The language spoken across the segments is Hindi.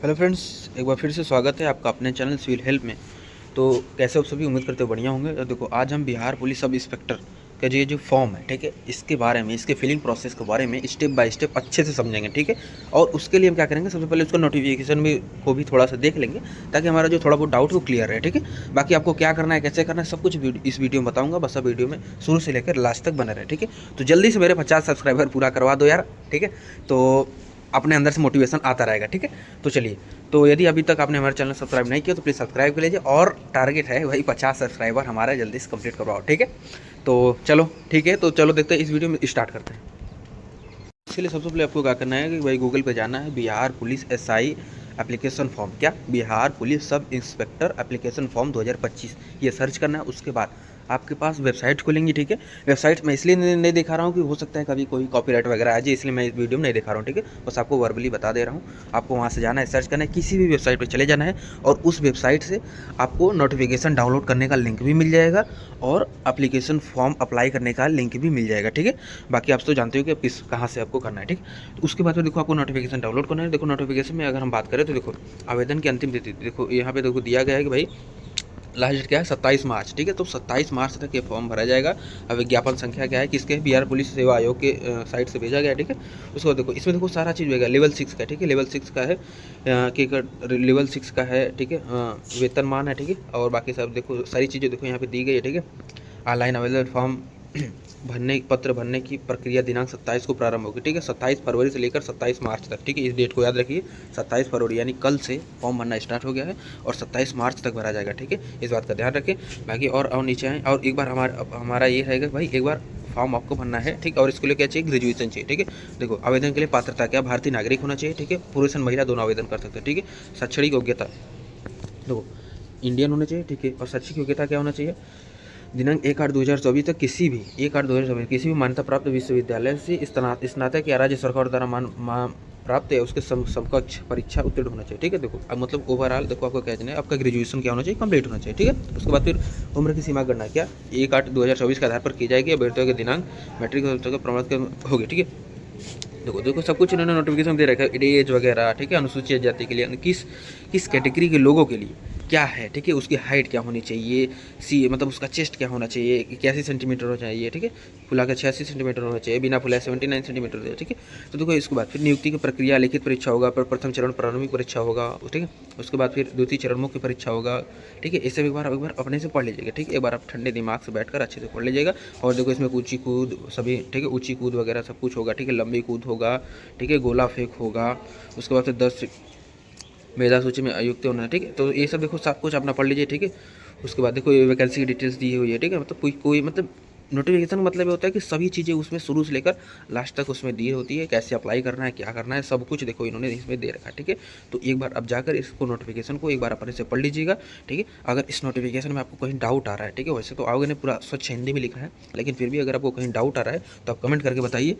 हेलो फ्रेंड्स, एक बार फिर से स्वागत है आपका अपने चैनल सिविल हेल्प में। तो कैसे आप सभी उम्मीद करते हो बढ़िया होंगे। तो देखो, आज हम बिहार पुलिस सब इंस्पेक्टर का जो फॉर्म है, ठीक है, इसके बारे में, इसके फिलिंग प्रोसेस के बारे में स्टेप बाय स्टेप अच्छे से समझेंगे, ठीक है। और उसके लिए हम क्या करेंगे, सबसे पहले उसका नोटिफिकेशन भी को भी थोड़ा सा देख लेंगे, ताकि हमारा जो थोड़ा बहुत डाउट वो क्लियर रहे, ठीक है। बाकी आपको क्या करना है, कैसे करना है, सब कुछ इस वीडियो में बताऊंगा। बस आप वीडियो में शुरू से लेकर लास्ट तक बने रहे, ठीक है। तो जल्दी से मेरे 50 सब्सक्राइबर पूरा करवा दो यार, ठीक है। तो अपने अंदर से मोटिवेशन आता रहेगा, ठीक है। तो चलिए, तो यदि अभी तक आपने हमारे चैनल सब्सक्राइब नहीं किया तो प्लीज़ सब्सक्राइब कर लीजिए, और टारगेट है भाई 50 सब्सक्राइबर हमारा, जल्दी से कंप्लीट करवाओ, ठीक है। तो चलो ठीक है, तो चलो देखते हैं, इस वीडियो में स्टार्ट करते हैं। इसके लिए सबसे पहले आपको क्या करना है कि भाई गूगल पे जाना है, Bihar police SI application form, क्या Bihar police sub inspector application form 2025, ये सर्च करना है। उसके बाद आपके पास वेबसाइट खुलेंगी, ठीक है। वेबसाइट मैं इसलिए नहीं दिखा रहा हूँ कि हो सकता है कभी कोई कॉपीराइट वगैरह आ जाए, इसलिए मैं इस वीडियो में नहीं दिखा रहा हूँ, ठीक है। बस आपको वर्बली बता दे रहा हूँ। आपको वहाँ से जाना है, सर्च करना है, किसी भी वेबसाइट पर चले जाना है, और उस वेबसाइट से आपको नोटिफिकेशन डाउनलोड करने का लिंक भी मिल जाएगा, और एप्लीकेशन फॉर्म अप्लाई करने का लिंक भी मिल जाएगा, ठीक है। बाकी आप तो जानते हो कि आप कहाँ से आपको करना है, ठीक। तो उसके बाद में देखो, आपको नोटिफिकेशन डाउनलोड करना है। देखो, नोटिफिकेशन में अगर हम बात करें तो देखो, आवेदन की अंतिम तिथि, देखो यहाँ पे देखो दिया गया है कि भाई लास्ट डेट क्या है, 27 मार्च, ठीक है। तो 27 मार्च तक ये फॉर्म भरा जाएगा। अब विज्ञापन संख्या क्या है, किसके, बिहार पुलिस सेवा आयोग के साइट से भेजा गया है, ठीक है। उसको देखो, इसमें देखो सारा चीज़ भेजा, लेवल 6 का, ठीक है, लेवल 6 का है कि लेवल 6 का है, ठीक है। वेतनमान है, ठीक है। और बाकी सब देखो, सारी चीज़ें देखो यहाँ पे दी गई है, ठीक है। ऑनलाइन आवेदन फॉर्म पत्र भरने की प्रक्रिया दिनांक 27 को प्रारंभ होगी, ठीक है। 27 फरवरी से लेकर 27 मार्च तक, ठीक है। इस डेट को याद रखिए, 27 फरवरी यानी कल से फॉर्म भरना स्टार्ट हो गया है, और 27 मार्च तक भरा जाएगा, ठीक है। इस बात का ध्यान रखें। बाकी और नीचे आए, और एक बार हमारा ये रहेगा भाई, एक बार फॉर्म आपको भरना है, ठीक। और इसके लिए क्या चाहिए, ग्रेजुएशन चाहिए, ठीक है। देखो, आवेदन के लिए पात्रता क्या, भारतीय नागरिक होना चाहिए, ठीक है। पुरुष और महिला दोनों आवेदन कर सकते हैं, ठीक है। शैक्षणिक योग्यता देखो, इंडियन होना चाहिए, ठीक है। और शैक्षिक योग्यता क्या होना चाहिए, दिनांक 1/8/2024 तक किसी भी 1/8/2024 किसी भी मान्यता प्राप्त विश्वविद्यालय से स्नातक या राज्य सरकार द्वारा मान प्राप्त है उसके समकक्ष परीक्षा उत्तीर्ण होना चाहिए, ठीक है। देखो, अब मतलब ओवरऑल देखो, आपको क्या चाहिए, आपका ग्रेजुएशन क्या होना चाहिए, कंप्लीट होना चाहिए, ठीक है। उसके बाद फिर उम्र की सीमा गणना क्या 1/8/2024 के आधार पर की जाएगी। अभ्यर्थियों के दिनांक मैट्रिक प्रमाण होगी, ठीक है। देखो देखो, सब कुछ इन्होंने नोटिफिकेशन दे रखा है, एज वगैरह, ठीक है। अनुसूचित जाति के लिए किस किस कैटेगरी के लोगों के लिए क्या है, ठीक है। उसकी हाइट क्या होनी चाहिए, मतलब उसका चेस्ट क्या होना चाहिए, 81 सेंटीमीटर होना चाहिए, ठीक है। फुला का 86 सेंटीमीटर होना चाहिए, बिना फुलाए 79 सेंटीमीटर होना चाहिए, ठीक है। तो देखो, इसके बाद फिर नियुक्ति की प्रक्रिया, लिखित परीक्षा होगा, प्रथम चरण प्रारंभिक परीक्षा होगा, ठीक है। उसके बाद फिर द्वितीय चरण मुख्य परीक्षा होगा, ठीक है। इसे एक बार अपने से पढ़ लीजिएगा, ठीक है। एक बार आप ठंडे दिमाग से बैठकर अच्छे से पढ़ लीजिएगा। और देखो, इसमें ऊंची कूद सभी, ठीक है, ऊंची कूद वगैरह सब कुछ होगा, ठीक है। लंबी कूद होगा, ठीक है। गोला फेंक होगा। उसके बाद फिर 10 मेधा सूची में अयुक्त होना है, ठीक है। तो ये सब देखो, सब कुछ अपना पढ़ लीजिए, ठीक है। उसके बाद देखो, ये वैकेंसी की डिटेल्स दी हुई है, ठीक है। मतलब कोई मतलब नोटिफिकेशन का मतलब ये होता है कि सभी चीज़ें उसमें शुरू से लेकर लास्ट तक उसमें दी होती है, कैसे अप्लाई करना है, क्या करना है, सब कुछ देखो इन्होंने इसमें दे रखा है, ठीक है। तो एक बार अब जाकर इसको नोटिफिकेशन को एक बार अपने से पढ़ लीजिएगा, ठीक है। अगर इस नोटिफिकेशन में आपको कहीं डाउट आ रहा है, ठीक है, वैसे तो आओगे ने पूरा स्वच्छ हिंदी में लिखा है, लेकिन फिर भी अगर आपको कहीं डाउट आ रहा है तो आप कमेंट करके बताइए,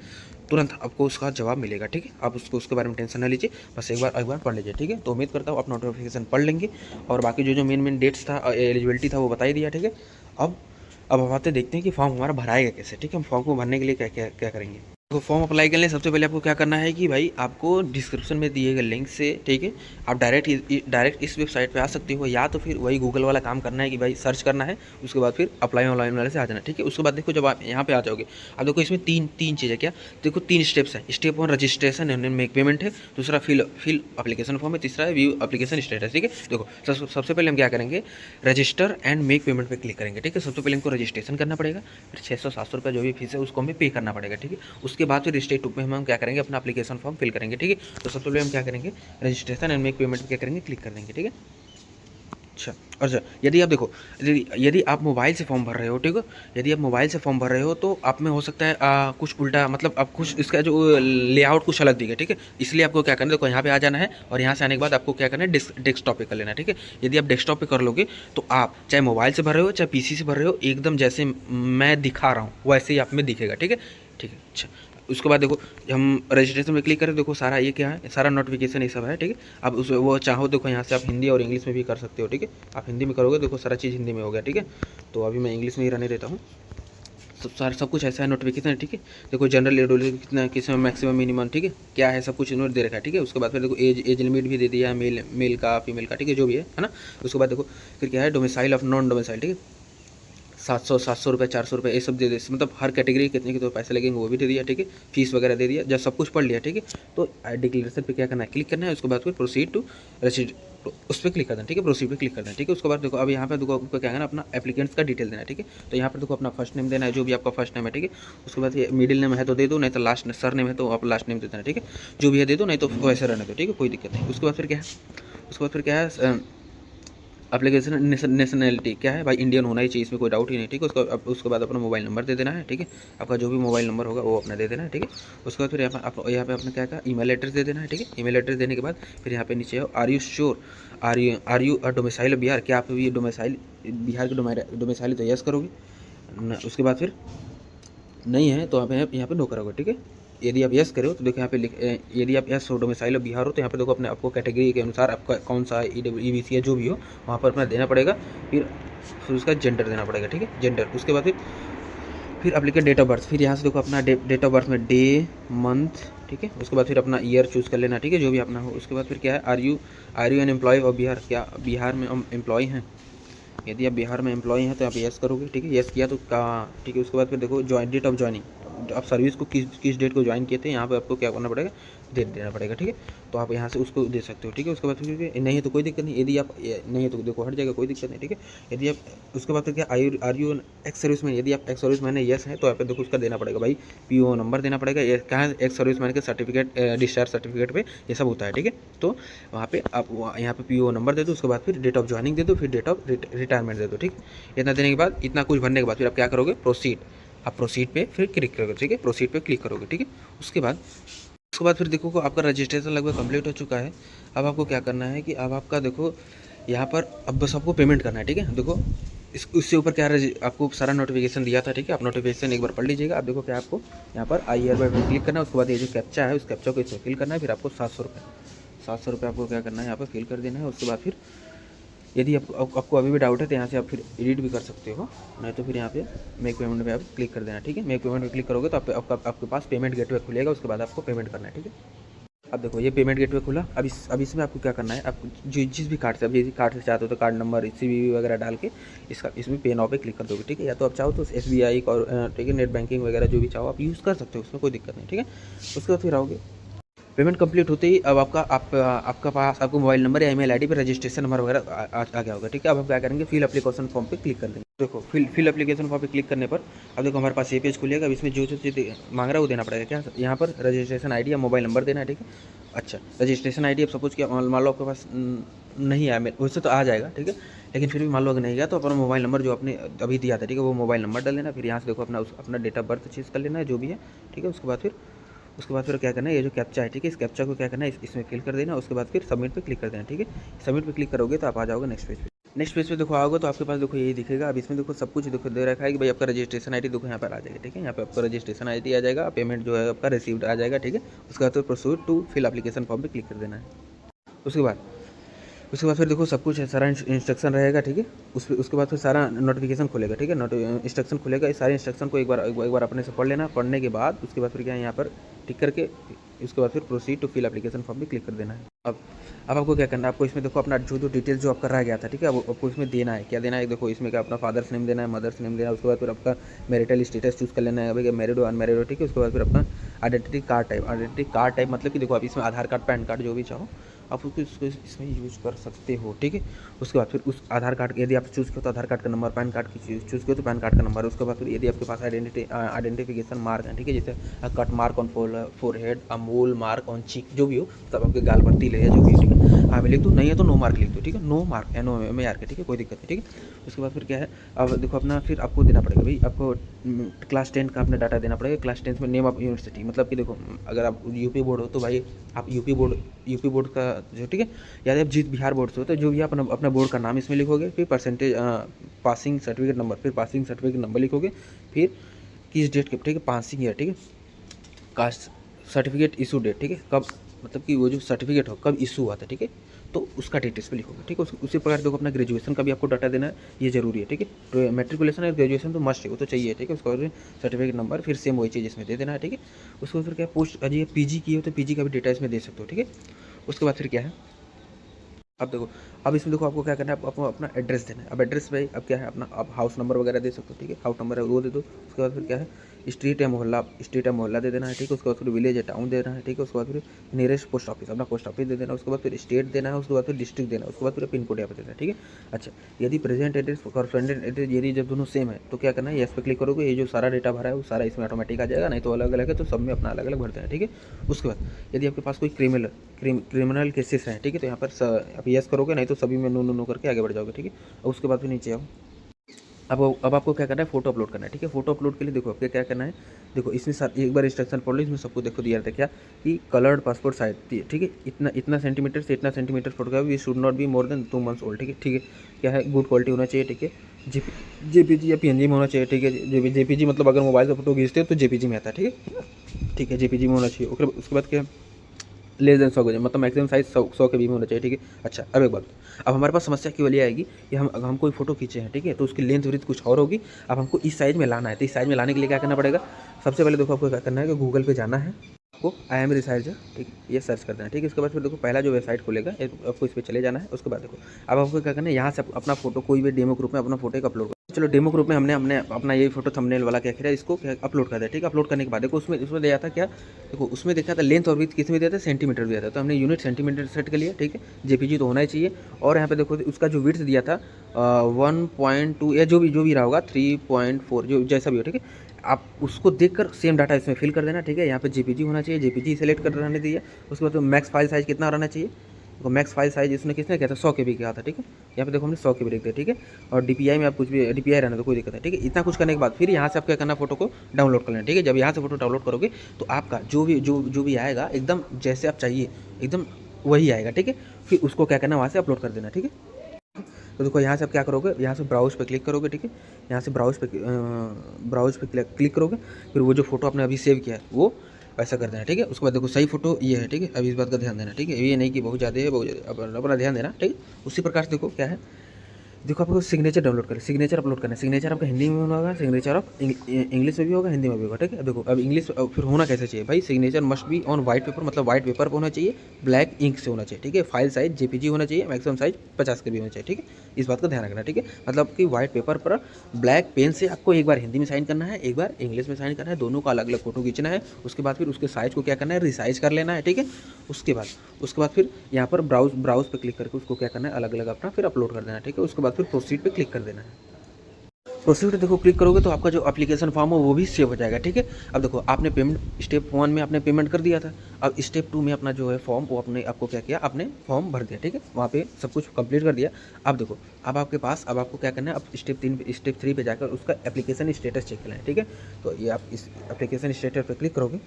तुरंत आपको उसका जवाब मिलेगा, ठीक है। आप उसके बारे में टेंशन न लीजिए, बस एक बार पढ़ लीजिए, ठीक है। तो उम्मीद करता हूँ आप नोटिफिकेशन पढ़ लेंगे, और बाकी जो मेन डेट्स था, एलिजिबिलिटी था, वो बता ही दिया, ठीक है। अब हम आते देखते हैं कि फॉर्म हमारा भराएगा कैसे, ठीक है। हम फॉर्म को भरने के लिए क्या करेंगे। तो फॉर्म अप्लाई करने सबसे पहले आपको क्या करना है कि भाई आपको डिस्क्रिप्शन में दिए गए लिंक से, ठीक है, आप डायरेक्ट इस वेबसाइट पे आ सकते हो, या तो फिर वही गूगल वाला काम करना है कि भाई सर्च करना है, उसके बाद फिर अप्लाई ऑनलाइन वाले से आ जाना, ठीक है। उसके बाद देखो, जब आप यहाँ पे आ जाओगे, अब देखो इसमें तीन चीज़ें, क्या देखो, 3 स्टेप्स हैं। Step 1 registration and make payment है, दूसरा फिल एप्लीकेशन फॉर्म है, तीसरा है व्यू एप्लीकेशन स्टेटस, ठीक है। देखो, सबसे पहले हम क्या करेंगे, रजिस्टर एंड मेक पेमेंट पे क्लिक करेंगे, ठीक है। सबसे पहले हमको रजिस्ट्रेशन करना पड़ेगा, फिर 600-700 रुपये जो भी फीस है उसको हमें पे करना पड़ेगा, ठीक है। उसके बाद फिर स्टेप 2 में हम क्या करेंगे, अपना एप्लीकेशन फॉर्म फिल करेंगे, ठीक है। तो सबसे पहले हम क्या करेंगे, रजिस्ट्रेशन एंड मेक पेमेंट क्या करेंगे, क्लिक कर देंगे, ठीक है। अच्छा, यदि आप देखो, यदि आप मोबाइल से फॉर्म भर रहे हो, ठीक है, यदि आप मोबाइल से फॉर्म भर रहे हो तो आप में हो सकता है कुछ उल्टा, मतलब आप कुछ इसका जो लेआउट कुछ अलग दिखे, ठीक है। इसलिए आपको क्या करना है, देखो यहाँ पे आ जाना है, और यहाँ से आने के बाद आपको क्या करना है, डेस्कटॉप पे कर लेना है, ठीक है। यदि आप डेस्कटॉप पे कर लोगे तो आप चाहे मोबाइल से भर रहे हो चाहे पीसी से भर रहे हो, एकदम जैसे मैं दिखा रहा हूँ वैसे ही आप में दिखेगा, ठीक है। ठीक है, अच्छा। उसके बाद देखो, हम रजिस्ट्रेशन में क्लिक करें, देखो सारा ये क्या है, सारा नोटिफिकेशन ये सब है, ठीक है। अब उस वो चाहो देखो, यहाँ से आप हिंदी और इंग्लिश में भी कर सकते हो, ठीक है। आप हिंदी में करोगे, देखो सारा चीज़ हिंदी में हो गया, ठीक है। तो अभी मैं इंग्लिश में ही रहने देता हूँ। सब कुछ ऐसा है, नोटिफिकेशन है, ठीक है। देखो जनरल एडोलेशन कितना, किस मैक्सिमम मिनिमम, ठीक है, क्या है, सब कुछ इन्होंने दे रखा है, ठीक है। उसके बाद फिर देखो एज लिमिट भी दे दिया है, मेल का फीमेल का, ठीक है, जो भी है ना। उसके बाद देखो फिर क्या है, डोमिसाइल ऑफ नॉन डोमिसाइल, ठीक है, 700 रुपये, 400 रुपये, ये सब दे दे, मतलब हर कैटेगरी कितने के तो पैसे लगेंगे वो भी दे दिया, ठीक है। फीस वगैरह दे दिया, जब सब कुछ पढ़ लिया, ठीक है। तो डिक्लेरेशन पे क्या करना है, क्लिक करना है। उसके बाद फिर प्रोसीड टू रेसिड, उस पर क्लिक करना है, ठीक है, प्रोसीड पे क्लिक करना है, ठीक है। उसके बाद देखो अब यहाँ पे देखो आपको क्या करना है, अपना एप्लीकेंट्स का डिटेल देना है, ठीक है। तो यहाँ पर देखो अपना फर्स्ट नेम देना है, जो भी आपका फर्स्ट नेम है, ठीक है। उसके बाद मिडिल नेम है तो दे दो, नहीं तो लास्ट सर नेम है तो आप लास्ट नेम दे देना, ठीक है। जो भी है दे दो, नहीं तो वैसे रहने दो, ठीक है, कोई दिक्कत नहीं। उसके बाद फिर क्या है, उसके बाद फिर क्या है, एप्लीकेशन नेशनैलिटी क्या है भाई, इंडियन होना ही चाहिए, इसमें कोई डाउट ही नहीं, ठीक है। उसके बाद अपना मोबाइल नंबर दे देना है, ठीक है। आपका जो भी मोबाइल नंबर होगा वो अपना दे देना है, ठीक है। उसके बाद फिर यहाँ पे अपना क्या का ईमेल एड्रेस दे देना है, ठीक है। ईमेल एड्रेस देने के बाद फिर यहाँ पे नीचे हो, are you sure, are you domicile Bihar, क्या आप ये डोमिसाइल बिहार के डोमिसाइल तो यस करोगे। उसके बाद फिर नहीं है तो आप यहाँ पे नो करोगे, ठीक है। यदि आप यस करो तो देखो यहाँ पे यदि आप यस हो डोमिसाइल ऑफ बिहार हो, तो यहाँ पे देखो अपने आपको कैटेगरी के अनुसार आपका कौन सा EBC है जो भी हो वहाँ पर अपना देना पड़ेगा। फिर उसका जेंडर देना पड़ेगा, ठीक है, जेंडर। उसके बाद फिर एप्लीकेट डेट ऑफ बर्थ, फिर यहाँ से देखो अपना डेट ऑफ बर्थ में डे मंथ, ठीक है। उसके बाद फिर अपना ईयर चूज़ कर लेना, ठीक है, जो भी अपना हो। उसके बाद फिर क्या है, are you an employ of Bihar, क्या बिहार में हम एम्प्लॉय हैं। यदि आप बिहार में एम्प्लॉय हैं तो आप यस करोगे, ठीक है, यस किया तो ठीक है। उसके बाद फिर देखो डेट ऑफ ज्वाइनिंग, आप सर्विस को किस डेट को ज्वाइन किए थे, यहाँ पे आपको क्या करना पड़ेगा, डेट देना पड़ेगा, ठीक है। तो आप यहाँ से उसको दे सकते हो, ठीक है। उसके बाद फिर नहीं है तो कोई दिक्कत नहीं, यदि आप नहीं है तो देखो हट जाएगा, कोई दिक्कत नहीं, ठीक है। यदि आप उसके बाद फिर क्या are you ex service man, यदि आप एक्स सर्विस मैन है यस है तो यहाँ पे देखो उसका देना पड़ेगा भाई, PO नंबर देना पड़ेगा। कहाँ एक्स सर्विस मैन के सर्टिफिकेट, डिस्चार्ज सर्टिफिकेट पे ये सब होता है, ठीक है। तो वहाँ पे आप यहाँ पे PO नंबर दे दो, उसके बाद फिर डेट ऑफ ज्वाइनिंग दे दो, फिर डेट ऑफ रिटायरमेंट दे दो, ठीक। इतना देने के बाद, इतना कुछ भरने के बाद फिर आप क्या करोगे, प्रोसीड, आप प्रोसीड पे फिर क्लिक करोगे, ठीक है, प्रोसीड पे क्लिक करोगे, ठीक है। उसके बाद फिर देखो को आपका रजिस्ट्रेशन लगभग कंप्लीट हो चुका है। अब आपको क्या करना है कि अब आपका देखो यहाँ पर अब बस आपको पेमेंट करना है, ठीक है। देखो उससे ऊपर क्या आपको सारा नोटिफिकेशन दिया था, ठीक है। आप नोटिफिकेशन एक बार पढ़ लीजिएगा। आप देखो क्या आपको यहाँ पर IR पर क्लिक करना है। उसके बाद ये जो कैप्चा है उस कैप्चा को इसमें फिल करना है। फिर आपको 700 रुपये आपको क्या करना है, यहाँ पर फिल कर देना है। उसके बाद फिर यदि आपको अभी भी डाउट है तो यहाँ से आप फिर एडिट भी कर सकते हो, नहीं तो फिर यहाँ पे मेक पेमेंट पे आप क्लिक कर देना, ठीक है। मेक पेमेंट पे क्लिक करोगे तो आपके पास पेमेंट गेटवे खुलेगा। उसके बाद आपको पेमेंट करना है, ठीक है। अब देखो ये पेमेंट गेटवे खुला। अब इसमें आपको क्या करना है, आप जिस भी कार्ड से, अब यदि कार्ड से चाहते हो तो कार्ड नंबर CVV वगैरह डाल के इसमें पे नाउ पे क्लिक कर दोगे, ठीक है। या तो आप चाहो तो SBI और ठीक है, नेट बैंकिंग वगैरह जो भी चाहो आप यूज़ कर सकते हो, उसमें कोई दिक्कत नहीं, ठीक है। उसके बाद फिर आओगे, पेमेंट कंप्लीट होते ही अब आपका पास आपको मोबाइल नंबर या ईमेल आईडी पे रजिस्ट्रेशन नंबर वगैरह आ गया होगा, ठीक है। अब हम क्या करेंगे, फिल एप्लीकेशन फॉर्म पे क्लिक कर देंगे। देखो फिल एप्लीकेशन फॉर्म पे क्लिक करने पर अब देखो हमारे पास ये पेज खुलेगा। अब इसमें जो चीज़ मांग रहा है वो देना पड़ेगा। क्या यहाँ पर रजिस्ट्रेशन ID या मोबाइल नंबर देना है, ठीक है। अच्छा, रजिस्ट्रेशन ID अब सपोज क्या मान लो आपके पास नहीं आया, वैसे तो आ जाएगा, ठीक है, लेकिन फिर भी मान लो अगर नहीं गया तो अपना मोबाइल नंबर जो आपने अभी दिया था, ठीक है, वो मोबाइल नंबर डाल लेना। फिर यहाँ से देखो अपना डेट ऑफ बर्थ चीज़ कर लेना है, जो भी है, ठीक है। उसके बाद फिर क्या करना है, ये जो कैप्चा है, ठीक है, इस कैप्चा को क्या करना है, इसमें फिल कर देना। उसके बाद फिर सबमिट पे क्लिक कर देना, ठीक है। सबमिट पे क्लिक करोगे तो आप आ जाओगे नेक्स्ट पेज पे। नेक्स्ट पेज पे देखो आओगे तो आपके पास देखो यही दिखेगा। अब इसमें देखो सब कुछ देखो दे रखा है कि भाई आपका रजिस्ट्रेशन ID देखो यहाँ पर आ जाएगा, ठीक है। यहाँ पे आपका रजिस्ट्रेशन ID आ जाएगा, पेमेंट जो है आपका रिसीव्ड आ जाएगा, ठीक है। उसके बाद तो proceed to fill application form पे क्लिक कर देना है। उसके बाद फिर देखो सब कुछ है, सारा इंस्ट्रक्शन रहेगा, ठीक है। उसके बाद फिर सारा नोटिफिकेशन खुलेगा, ठीक है, इंस्ट्रक्शन खुलेगा। इस सारे इंस्ट्रक्शन को एक बार अपने से पढ़ लेना। पढ़ने के बाद उसके बाद फिर क्या है, यहाँ पर टिक करके उसके बाद फिर proceed to fill application form पे क्लिक कर देना है। अब आपको क्या करना है, आपको इसमें देखो अपना जो डिटेल्स जो आपका रह गया था, ठीक है, अब आपको इसमें देना है। क्या देना है, देखो इसमें क्या अपना फादर्स नेम देना है, मदर्स नेम देना है। उसके बाद फिर आपका मैरिटल स्टेटस चूज़ कर लेना है, भाई मैरिड हो अनमैरिड हो, ठीक है। उसके बाद फिर अपना आइडेंटिटी कार्ड टाइप मतलब कि देखो आप इसमें आधार कार्ड, पैन कार्ड जो भी चाहो आप उसको इसमें यूज़ कर सकते हो, ठीक है। उसके बाद फिर उस आधार कार्ड यदि आप चूज़ करो तो आधार कार्ड का नंबर, पैन कार्ड की चूज़ करो तो पैन कार्ड का नंबर। उसके बाद फिर यदि आपके पास आइडेंटिफिकेशन मार्क है, ठीक है, जैसे cut mark on forehead, a mole mark on cheek, जो भी हो, तब आपके गाल पर तिल है जो भी, ठीक है, हाँ लिख दो, नहीं है तो नो मार्क लिख दो, ठीक है, नो मार्क NOMAR के, ठीक है, कोई दिक्कत नहीं, ठीक है। उसके बाद फिर क्या है, अब देखो अपना फिर आपको देना पड़ेगा भाई, आपको क्लास 10 का अपना डाटा देना पड़ेगा। क्लास 10 में नेम ऑफ यूनिवर्सिटी, मतलब कि देखो अगर आप UP बोर्ड हो तो भाई आप यूपी बोर्ड का जो, ठीक है, या आप जीत बिहार बोर्ड से हो तो जो भी आप अपना बोर्ड का नाम इसमें लिखोगे। फिर परसेंटेज, पासिंग सर्टिफिकेट नंबर, फिर पासिंग सर्टिफिकेट नंबर लिखोगे। फिर किस डेट के, ठीक है, पासिंग ईयर, ठीक है, कास्ट सर्टिफिकेट इशू डेट, ठीक है, मतलब कि वो जो सर्टिफिकेट हो कब इशू हुआ था, ठीक है, तो उसका डेट इस पे लिखोगे, ठीक है। उसी प्रकार देखो अपना ग्रेजुएशन का भी आपको डाटा देना है, ये जरूरी है, ठीक है। तो मैट्रिकुलेशन और ग्रेजुएशन तो मस्ट है, वो तो चाहिए, ठीक है। उसका बाद सर्टिफिकेट नंबर फिर सेम वही चीज़ इसमें दे देना है, ठीक है। उसके बाद फिर क्या पोस्ट, अजी पीजी की हो तो पीजी का भी डेटा इसमें दे सकते हो, ठीक है। उसके बाद फिर क्या है, अब देखो, अब इसमें देखो आपको क्या करना है, आपको अपना एड्रेस देना है। अब एड्रेस पे अब क्या है, अपना आप हाउस नंबर वगैरह दे सकते हो, ठीक है। हाउस नंबर है वो दे दो। उसके बाद फिर क्या है, स्ट्रीट या मोहल्ला दे देना है, ठीक है। उसके बाद फिर विलेज या टाउन देना है, ठीक है। उसके बाद फिर नियरेस्ट पोस्ट ऑफिस, अपना पोस्ट ऑफिस दे देना। उसके बाद फिर स्टेट देना है, उसके बाद फिर डिस्ट्रिक्ट देना है, उसके बाद फिर पिन कोड यहाँ पे देना है, ठीक है। अच्छा, यदि प्रेजेंट एड्रेस कॉरस्पॉन्डेंट एड्रेस यदि जब दोनों सेम है तो क्या करना है, यस पे क्लिक करोगे, ये जो सारा डेटा भरा है वो सारा इसमें ऑटोमेटिक आ जाएगा। नहीं तो अलग अलग है तो सब में अपना अलग अलग भरते हैं, ठीक है। उसके बाद यदि आपके पास कोई क्रिमिनल केसेस हैं, ठीक है, तो यहाँ पर आप यस करोगे, नहीं तो सभी में नो नो नो करके आगे बढ़ जाओगे, ठीक है। और उसके बाद फिर नीचे आओ। अब आपको क्या करना है, फोटो अपलोड करना है, ठीक है। फोटो अपलोड के लिए देखो आपको क्या करना है, देखो इसमें एक बार इंस्ट्रक्शन पढ़ लो, इसमें सबको देखो दिया रहता है क्या कि कलर्ड पासपोर्ट साइज, ठीक है, इतना सेंटीमीटर से इतना सेंटीमीटर फोटो का, we should not be more than 2 months old, ठीक है, ठीक है। क्या है, गुड क्वालिटी होना चाहिए, ठीक है। जेपीजी या पीएनजी में होना चाहिए, ठीक है। जेपीजी मतलब अगर मोबाइल से फोटो खींचते हो तो जेपीजी में आता है, ठीक है, ठीक है, जेपीजी में होना चाहिए। उसके बाद क्या, लेस देन 100 गज, मतलब मैक्सिमम साइज 100 के बी में होना चाहिए, ठीक है। अच्छा, अब एक बात, अब हमारे पास समस्या क्यों वाली आएगी कि हम कोई फोटो खींचे हैं, ठीक है, तो उसकी लेंथ विड्थ कुछ और होगी। अब हमको इस साइज में लाना है, तो इस साइज में लाने के लिए क्या करना पड़ेगा, सबसे पहले देखो आपको क्या करना है कि गूगल पे जाना है, आपको आई एम रिसाइजर, ठीक है, ये सर्च कर देना है, ठीक है। उसके बाद फिर देखो पहला जो वेबसाइट खुलेगा आपको इस पर चले जाना है। उसके बाद देखो अब आपको क्या करना है, यहाँ से अपना फोटो कोई भी डेमो ग्रुप में अपना फोटो एक अपलोड कर, चलो डेमो ग्रुप में हमने अपना यही फोटो थंबनेल वाला क्या किया, इसको अपलोड कर दिया, ठीक है। अपलोड करने के बाद देखो उसमें दिया था क्या, देखो उसमें देखा था लेंथ और विड्थ किस में दिया था, सेंटीमीटर दिया था, तो हमने यूनिट सेंटीमीटर सेट कर लिया, ठीक है। जेपीजी तो होना ही चाहिए। और यहाँ पे देखो उसका जो विड्थ दिया था 1.2 या जो भी रहा होगा 3.4 जो जैसा भी हो, ठीक है। आप उसको देखकर सेम डाटा इसमें फिल कर देना, ठीक है। यहाँ पे जेपीजी होना चाहिए, जेपीजी सेलेक्ट कर रहने दिया। उसके बाद मैक्स फाइल साइज कितना रहना चाहिए, देखो मैक्स फाइल साइज इसने किसने किया था, 100 KB किया था, ठीक है। यहाँ पे देखो हमने 100 KB लिख दिया, ठीक है। और DPI में आप कुछ भी DPI रहना तो कोई दिक्कत है, ठीक है। इतना कुछ करने के बाद फिर यहाँ से आप क्या करना, फोटो को डाउनलोड कर लेना, ठीक है। जब यहाँ से फोटो डाउनलोड करोगे तो आपका जो भी आएगा एकदम जैसे आप चाहिए एकदम वही आएगा, ठीक है। फिर उसको क्या करना, वहाँ से अपलोड कर देना, ठीक है। तो देखो यहाँ से आप क्या करोगे, यहाँ से ब्राउज पे क्लिक करोगे, ठीक है। यहाँ से ब्राउज पे क्लिक करोगे, फिर वो जो फोटो आपने अभी सेव किया है वो वैसा कर देना, ठीक है। उसके बाद देखो सही फोटो ये है, ठीक है। अब इस बात का ध्यान देना, ठीक है, ये नहीं कि बहुत ज़्यादा है, बहुत ज़्यादा, अपना ध्यान देना, ठीक है। उसी प्रकार से देखो क्या है, देखो आपको सिग्नेचर डाउनलोड करें, सिग्नेचर अपलोड करना है। सिग्नेचर आपका हिंदी में होगा, सिग्नेचर आप इंग्लिश में भी होगा, हिंदी में भी होगा, ठीक है। अब देखो अब इंग्लिश फिर होना कैसे चाहिए भाई, signature must be on white paper, मतलब वाइट पेपर पर होना चाहिए, ब्लैक इंक से होना चाहिए, ठीक है। फाइल साइज जेपीजी होना चाहिए, मैक्सिमम साइज 50 KB होना चाहिए, ठीक है। इस बात का ध्यान रखना, ठीक है। मतलब कि वाइट पेपर पर ब्लैक पेन से आपको एक बार हिंदी में साइन करना है, एक बार इंग्लिश में साइन करना है, दोनों का अलग अलग फोटो खींचना है। उसके बाद फिर उसके साइज को क्या करना है, रिसाइज कर लेना है, ठीक है। उसके बाद फिर यहाँ पर ब्राउज पे क्लिक करके उसको क्या करना है, अलग अलग अपना फिर अपलोड कर देना है, ठीक है। उसके बाद फिर प्रोसीड पे क्लिक कर देना है। प्रोसीड देखो क्लिक करोगे तो आपका जो एप्लीकेशन फॉर्म हो वो भी सेव हो जाएगा, ठीक है। अब देखो आपने पेमेंट स्टेप 1 में आपने पेमेंट कर दिया था, अब स्टेप 2 में अपना जो है फॉर्म वो आपको क्या किया, आपने फॉर्म भर दिया, ठीक है। वहाँ पे सब कुछ कंप्लीट कर दिया। अब देखो अब आपके पास अब आपको क्या करना है, अब स्टेप 3 पे जाकर उसका एप्लीकेशन स्टेटस चेक करना है, ठीक है। तो ये आप इस एप्लीकेशन स्टेटस पर क्लिक करोगे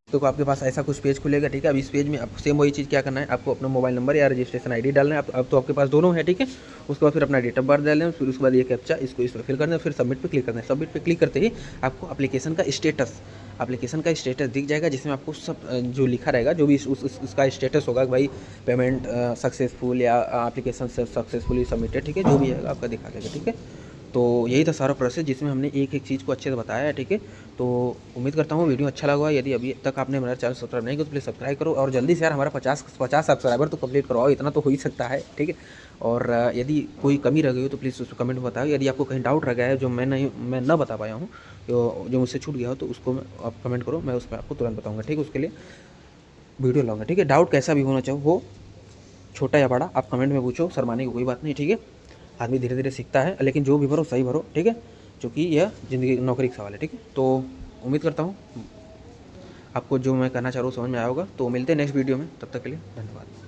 तो आपके पास ऐसा कुछ पेज खुलेगा, ठीक है। अब इस पेज में आपको सेम वही चीज़ क्या करना है, आपको अपना मोबाइल नंबर या रजिस्ट्रेशन आईडी डालना है। अब तो आपके पास दोनों है, ठीक है। उसके बाद फिर अपना डेट ऑफ बर्थ डालना है, फिर उसके बाद ये कैप्चा इसको फिल करना है, फिर सबमिट पे क्लिक करना है। सबमिट पे क्लिक करते ही आपको एप्लीकेशन का स्टेटस दिख जाएगा, जिसमें आपको सब जो लिखा रहेगा, जो भी उसका स्टेटस होगा भाई पेमेंट सक्सेसफुल या एप्लीकेशन सक्सेसफुली सबमिटेड, ठीक है, जो भी है आपका दिखा देगा, ठीक है। तो यही था सारा प्रोसेस जिसमें हमने एक एक चीज़ को अच्छे से बताया है, ठीक है। तो उम्मीद करता हूँ वीडियो अच्छा लगा। यदि अभी तक आपने मेरा चैनल सब्सक्राइब नहीं किया तो प्लीज़ सब्सक्राइब करो, और जल्दी से यार हमारा 50 सब्सक्राइबर तो कंप्लीट करवाओ, इतना तो हो ही सकता है, ठीक है। और यदि कोई कमी रह गई हो तो प्लीज़ उसको कमेंट में बताओ। यदि आपको कहीं डाउट रह गया है जो मैं ना बता पाया हूँ, जो मुझसे छूट गया हो, तो उसको आप कमेंट करो, मैं उस पर आपको तुरंत बताऊँगा, ठीक है। उसके लिए वीडियो लाऊंगा, ठीक है। डाउट कैसा भी होना चाहिए हो, छोटा या बड़ा, आप कमेंट में पूछो, शर्माने की कोई बात नहीं, ठीक है। आदमी धीरे धीरे सीखता है, लेकिन जो भी भरो सही भरो, ठीक है, क्योंकि यह ज़िंदगी नौकरी का सवाल है, ठीक है। तो उम्मीद करता हूँ आपको जो मैं कहना चाह रहा हूँ समझ में आया होगा। तो मिलते हैं नेक्स्ट वीडियो में, तब तक के लिए धन्यवाद।